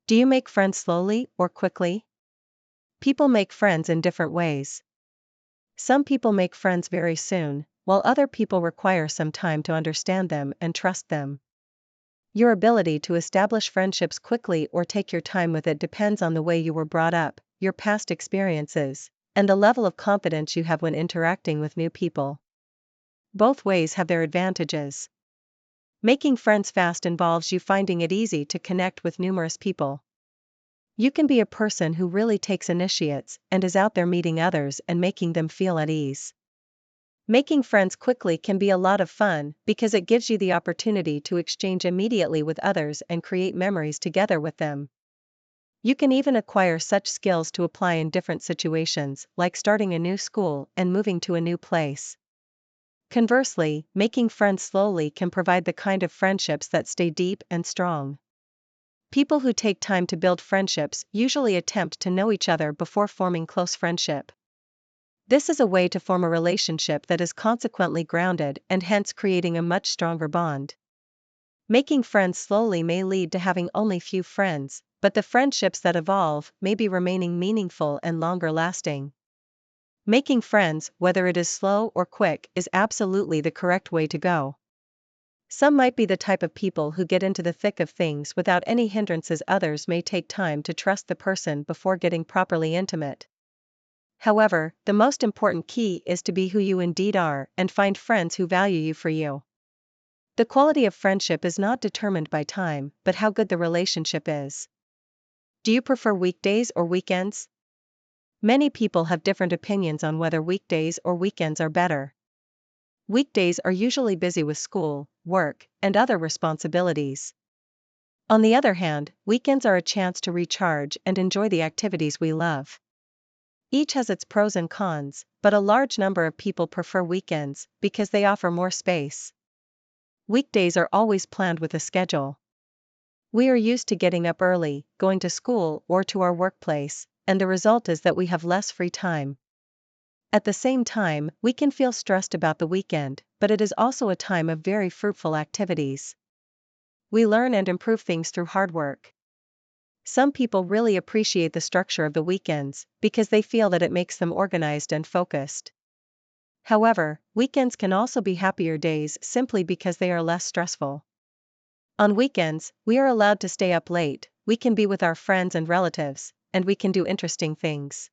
Do you make friends slowly or quickly? People make friends in different ways. Some people make friends very soon, while other people require some time to understand them and trust them. Your ability to establish friendships quickly or take your time with it depends on the way you were brought up, your past experiences, and the level of confidence you have when interacting with new people. Both ways have their advantages. Making friends fast involves you finding it easy to connect with numerous people. You can be a person who really takes initiates and is out there meeting others and making them feel at ease. Making friends quickly can be a lot of fun because it gives you the opportunity to exchange immediately with others and create memories together with them. You can even acquire such skills to apply in different situations, like starting a new school and moving to a new place. Conversely, making friends slowly can provide the kind of friendships that stay deep and strong. People who take time to build friendships usually attempt to know each other before forming close friendship. This is a way to form a relationship that is consequently grounded and hence creating a much stronger bond. Making friends slowly may lead to having only few friends, but the friendships that evolve may be remaining meaningful and longer lasting. Making friends, whether it is slow or quick, is absolutely the correct way to go. Some might be the type of people who get into the thick of things without any hindrances. Others may take time to trust the person before getting properly intimate. However, the most important key is to be who you indeed are and find friends who value you for you. The quality of friendship is not determined by time, but how good the relationship is. Do you prefer weekdays or weekends? Many people have different opinions on whether weekdays or weekends are better. Weekdays are usually busy with school, work, and other responsibilities. On the other hand, weekends are a chance to recharge and enjoy the activities we love. Each has its pros and cons, but a large number of people prefer weekends because they offer more space. Weekdays are always planned with a schedule. We are used to getting up early, going to school or to our workplace, and the result is that we have less free time. At the same time, we can feel stressed about the weekend, but it is also a time of very fruitful activities. We learn and improve things through hard work. Some people really appreciate the structure of the weekends because they feel that it makes them organized and focused. However, weekends can also be happier days simply because they are less stressful. On weekends, we are allowed to stay up late, we can be with our friends and relatives, and we can do interesting things.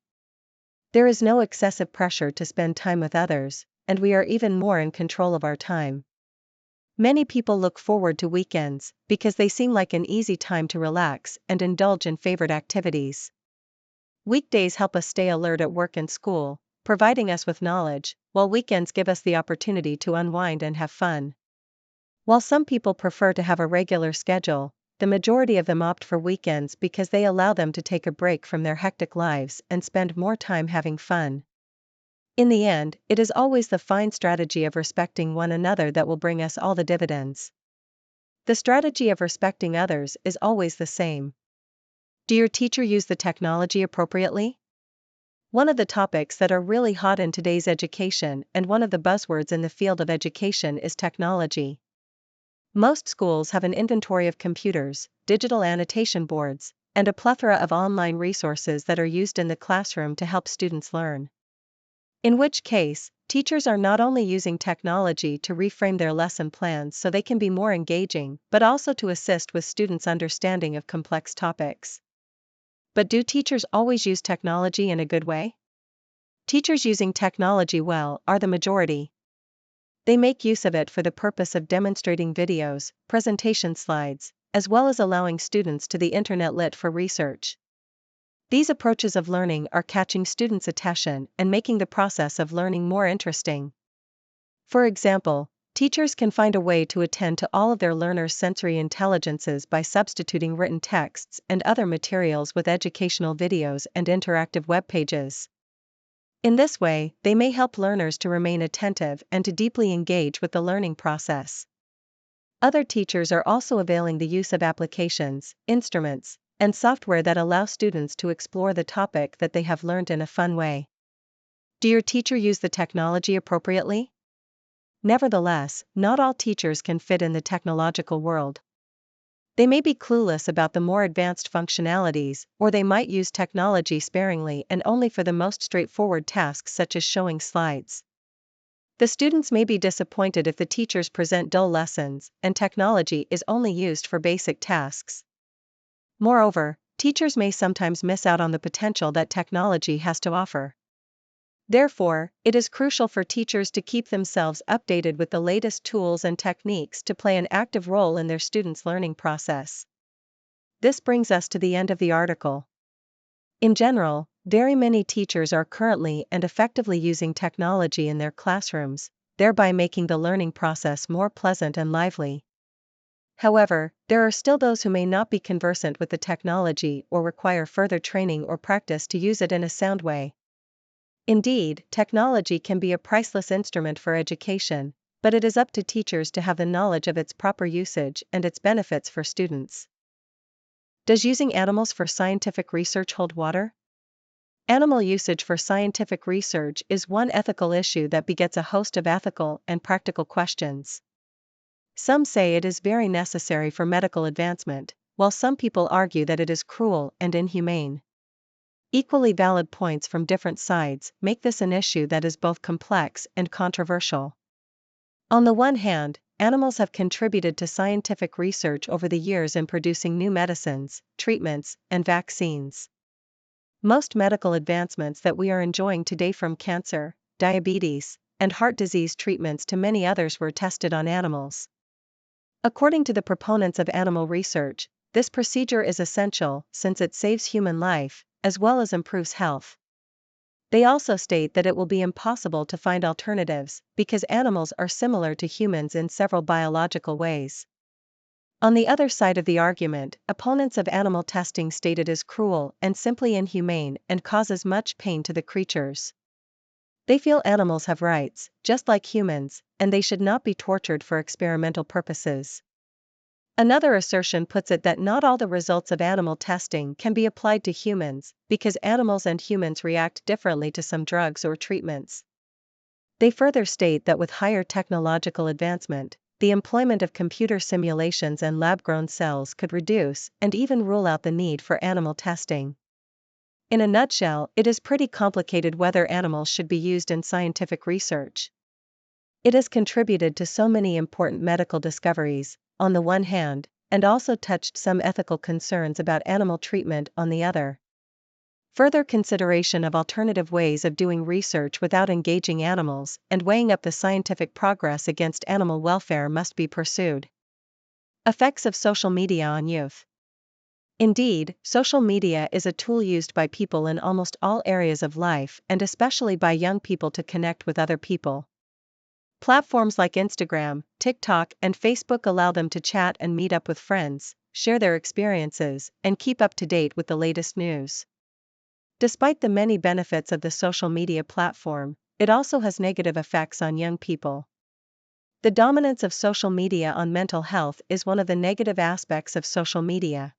There is no excessive pressure to spend time with others, and we are even more in control of our time. Many people look forward to weekends because they seem like an easy time to relax and indulge in favorite activities. Weekdays help us stay alert at work and school, providing us with knowledge, while weekends give us the opportunity to unwind and have fun. While some people prefer to have a regular schedule, the majority of them opt for weekends because they allow them to take a break from their hectic lives and spend more time having fun. In the end, it is always the fine strategy of respecting one another that will bring us all the dividends. The strategy of respecting others is always the same. Do your teacher use the technology appropriately? One of the topics that are really hot in today's education and one of the buzzwords in the field of education is technology. Most schools have an inventory of computers, digital annotation boards, and a plethora of online resources that are used in the classroom to help students learn. In which case, teachers are not only using technology to reframe their lesson plans so they can be more engaging, but also to assist with students' understanding of complex topics. But do teachers always use technology in a good way? Teachers using technology well are the majority. They make use of it for the purpose of demonstrating videos, presentation slides, as well as allowing students to the internet lit for research. These approaches of learning are catching students' attention and making the process of learning more interesting. For example, teachers can find a way to attend to all of their learners' sensory intelligences by substituting written texts and other materials with educational videos and interactive web pages. In this way, they may help learners to remain attentive and to deeply engage with the learning process. Other teachers are also availing the use of applications, instruments, and software that allow students to explore the topic that they have learned in a fun way. Do your teacher use the technology appropriately? Nevertheless, not all teachers can fit in the technological world. They may be clueless about the more advanced functionalities, or they might use technology sparingly and only for the most straightforward tasks such as showing slides. The students may be disappointed if the teachers present dull lessons and technology is only used for basic tasks. Moreover, teachers may sometimes miss out on the potential that technology has to offer. Therefore, it is crucial for teachers to keep themselves updated with the latest tools and techniques to play an active role in their students' learning process. This brings us to the end of the article. In general, very many teachers are currently and effectively using technology in their classrooms, thereby making the learning process more pleasant and lively. However, there are still those who may not be conversant with the technology or require further training or practice to use it in a sound way. Indeed, technology can be a priceless instrument for education, but it is up to teachers to have the knowledge of its proper usage and its benefits for students. Does using animals for scientific research hold water? Animal usage for scientific research is one ethical issue that begets a host of ethical and practical questions. Some say it is very necessary for medical advancement, while some people argue that it is cruel and inhumane. Equally valid points from different sides make this an issue that is both complex and controversial. On the one hand, animals have contributed to scientific research over the years in producing new medicines, treatments, and vaccines. Most medical advancements that we are enjoying today, from cancer, diabetes, and heart disease treatments to many others, were tested on animals. According to the proponents of animal research, this procedure is essential since it saves human life, as well as improves health. They also state that it will be impossible to find alternatives, because animals are similar to humans in several biological ways. On the other side of the argument, opponents of animal testing state it is cruel and simply inhumane and causes much pain to the creatures. They feel animals have rights, just like humans, and they should not be tortured for experimental purposes. Another assertion puts it that not all the results of animal testing can be applied to humans, because animals and humans react differently to some drugs or treatments. They further state that with higher technological advancement, the employment of computer simulations and lab-grown cells could reduce and even rule out the need for animal testing. In a nutshell, it is pretty complicated whether animals should be used in scientific research. It has contributed to so many important medical discoveries, on the one hand, and also touched some ethical concerns about animal treatment on the other. Further consideration of alternative ways of doing research without engaging animals and weighing up the scientific progress against animal welfare must be pursued. Effects of social media on youth. Indeed, social media is a tool used by people in almost all areas of life, and especially by young people, to connect with other people. Platforms like Instagram, TikTok, and Facebook allow them to chat and meet up with friends, share their experiences, and keep up to date with the latest news. Despite the many benefits of the social media platform, it also has negative effects on young people. The dominance of social media on mental health is one of the negative aspects of social media.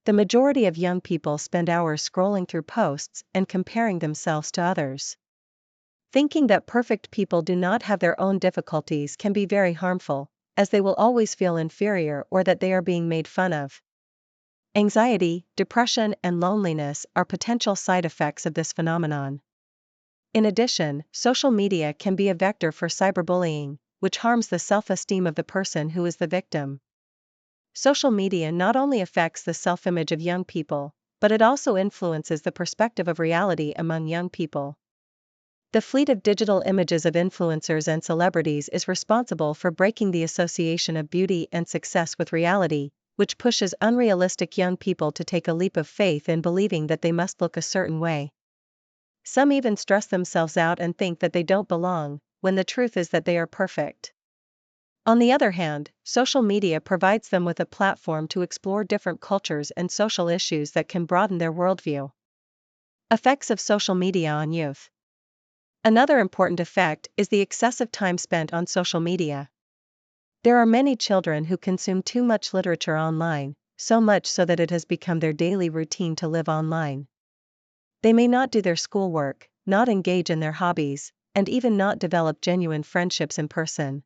The majority of young people spend hours scrolling through posts and comparing themselves to others. Thinking that perfect people do not have their own difficulties can be very harmful, as they will always feel inferior or that they are being made fun of. Anxiety, depression, and loneliness are potential side effects of this phenomenon. In addition, social media can be a vector for cyberbullying, which harms the self-esteem of the person who is the victim. Social media not only affects the self-image of young people, but it also influences the perspective of reality among young people. The fleet of digital images of influencers and celebrities is responsible for breaking the association of beauty and success with reality, which pushes unrealistic young people to take a leap of faith in believing that they must look a certain way. Some even stress themselves out and think that they don't belong, when the truth is that they are perfect. On the other hand, social media provides them with a platform to explore different cultures and social issues that can broaden their worldview. Effects of social media on youth. Another important effect is the excessive time spent on social media. There are many children who consume too much literature online, so much so that it has become their daily routine to live online. They may not do their schoolwork, not engage in their hobbies, and even not develop genuine friendships in person.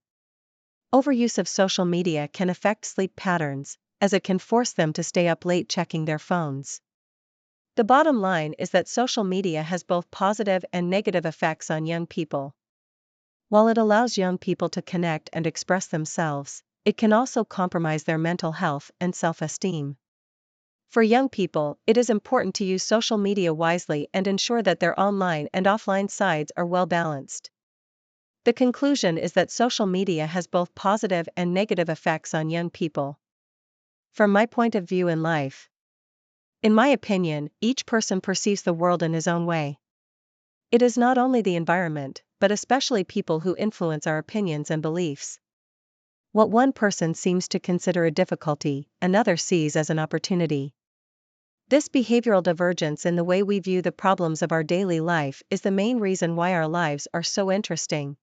Overuse of social media can affect sleep patterns, as it can force them to stay up late checking their phones. The bottom line is that social media has both positive and negative effects on young people. While it allows young people to connect and express themselves, it can also compromise their mental health and self-esteem. For young people, it is important to use social media wisely and ensure that their online and offline sides are well balanced. The conclusion is that social media has both positive and negative effects on young people. From my point of view in life, in my opinion, each person perceives the world in his own way. It is not only the environment, but especially people who influence our opinions and beliefs. What one person seems to consider a difficulty, another sees as an opportunity. This behavioral divergence in the way we view the problems of our daily life is the main reason why our lives are so interesting.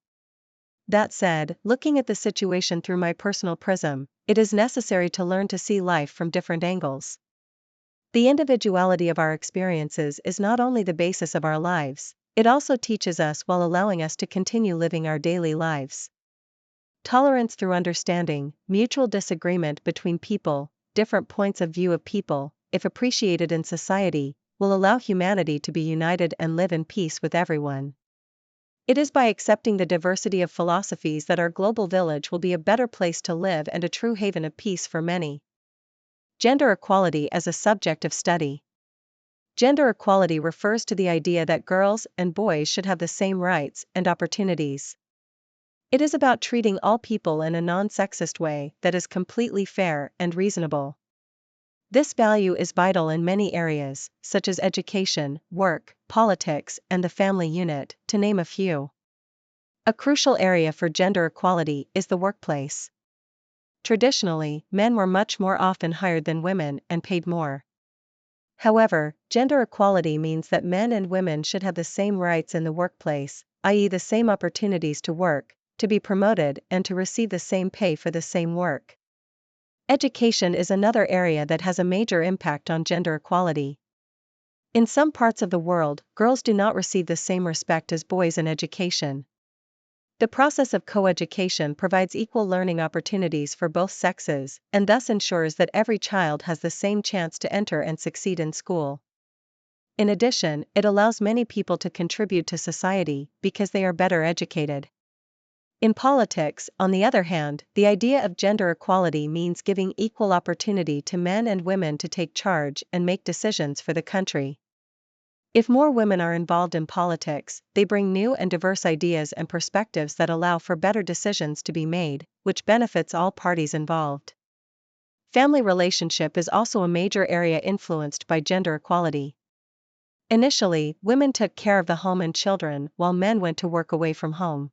That said, looking at the situation through my personal prism, it is necessary to learn to see life from different angles. The individuality of our experiences is not only the basis of our lives, it also teaches us while allowing us to continue living our daily lives. Tolerance through understanding, mutual disagreement between people, different points of view of people, if appreciated in society, will allow humanity to be united and live in peace with everyone. It is by accepting the diversity of philosophies that our global village will be a better place to live and a true haven of peace for many. Gender equality as a subject of study. Gender equality refers to the idea that girls and boys should have the same rights and opportunities. It is about treating all people in a non-sexist way that is completely fair and reasonable. This value is vital in many areas, such as education, work, politics, and the family unit, to name a few. A crucial area for gender equality is the workplace. Traditionally, men were much more often hired than women and paid more. However, gender equality means that men and women should have the same rights in the workplace, i.e., the same opportunities to work, to be promoted, and to receive the same pay for the same work. Education is another area that has a major impact on gender equality. In some parts of the world, girls do not receive the same respect as boys in education. The process of coeducation provides equal learning opportunities for both sexes, and thus ensures that every child has the same chance to enter and succeed in school. In addition, it allows many people to contribute to society because they are better educated. In politics, on the other hand, the idea of gender equality means giving equal opportunity to men and women to take charge and make decisions for the country. If more women are involved in politics, they bring new and diverse ideas and perspectives that allow for better decisions to be made, which benefits all parties involved. Family relationship is also a major area influenced by gender equality. Initially, women took care of the home and children while men went to work away from home.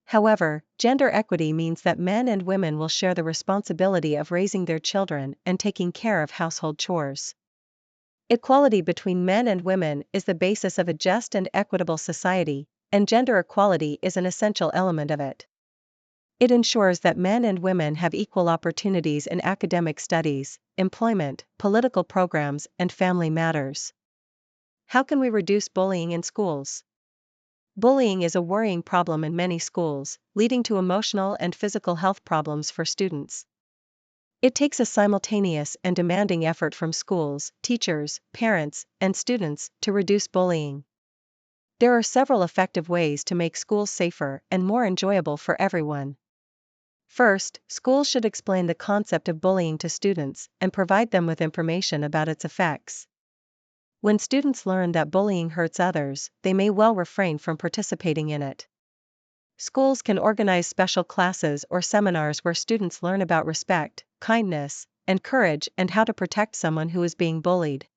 However, gender equity means that men and women will share the responsibility of raising their children and taking care of household chores. Equality between men and women is the basis of a just and equitable society, and gender equality is an essential element of it. It ensures that men and women have equal opportunities in academic studies, employment, political programs, and family matters. How can we reduce bullying in schools? Bullying is a worrying problem in many schools, leading to emotional and physical health problems for students. It takes a simultaneous and demanding effort from schools, teachers, parents, and students to reduce bullying. There are several effective ways to make schools safer and more enjoyable for everyone. First, schools should explain the concept of bullying to students and provide them with information about its effects. When students learn that bullying hurts others, they may well refrain from participating in it. Schools can organize special classes or seminars where students learn about respect, kindness, and courage and how to protect someone who is being bullied.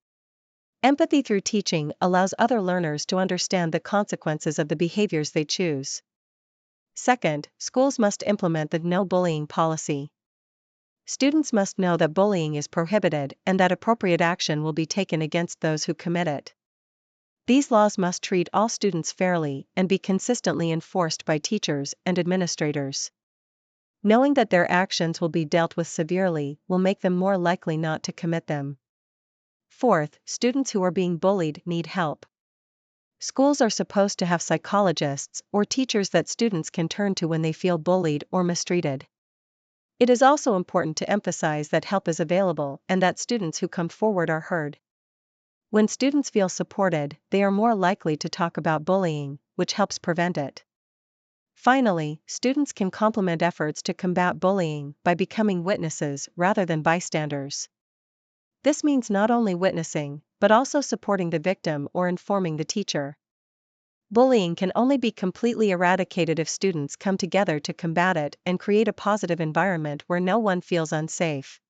Empathy through teaching allows other learners to understand the consequences of the behaviors they choose. Second, schools must implement the no bullying policy. Students must know that bullying is prohibited and that appropriate action will be taken against those who commit it. These laws must treat all students fairly and be consistently enforced by teachers and administrators. Knowing that their actions will be dealt with severely will make them more likely not to commit them. Fourth, students who are being bullied need help. Schools are supposed to have psychologists or teachers that students can turn to when they feel bullied or mistreated. It is also important to emphasize that help is available and that students who come forward are heard. When students feel supported, they are more likely to talk about bullying, which helps prevent it. Finally, students can complement efforts to combat bullying by becoming witnesses rather than bystanders. This means not only witnessing, but also supporting the victim or informing the teacher. Bullying can only be completely eradicated if students come together to combat it and create a positive environment where no one feels unsafe.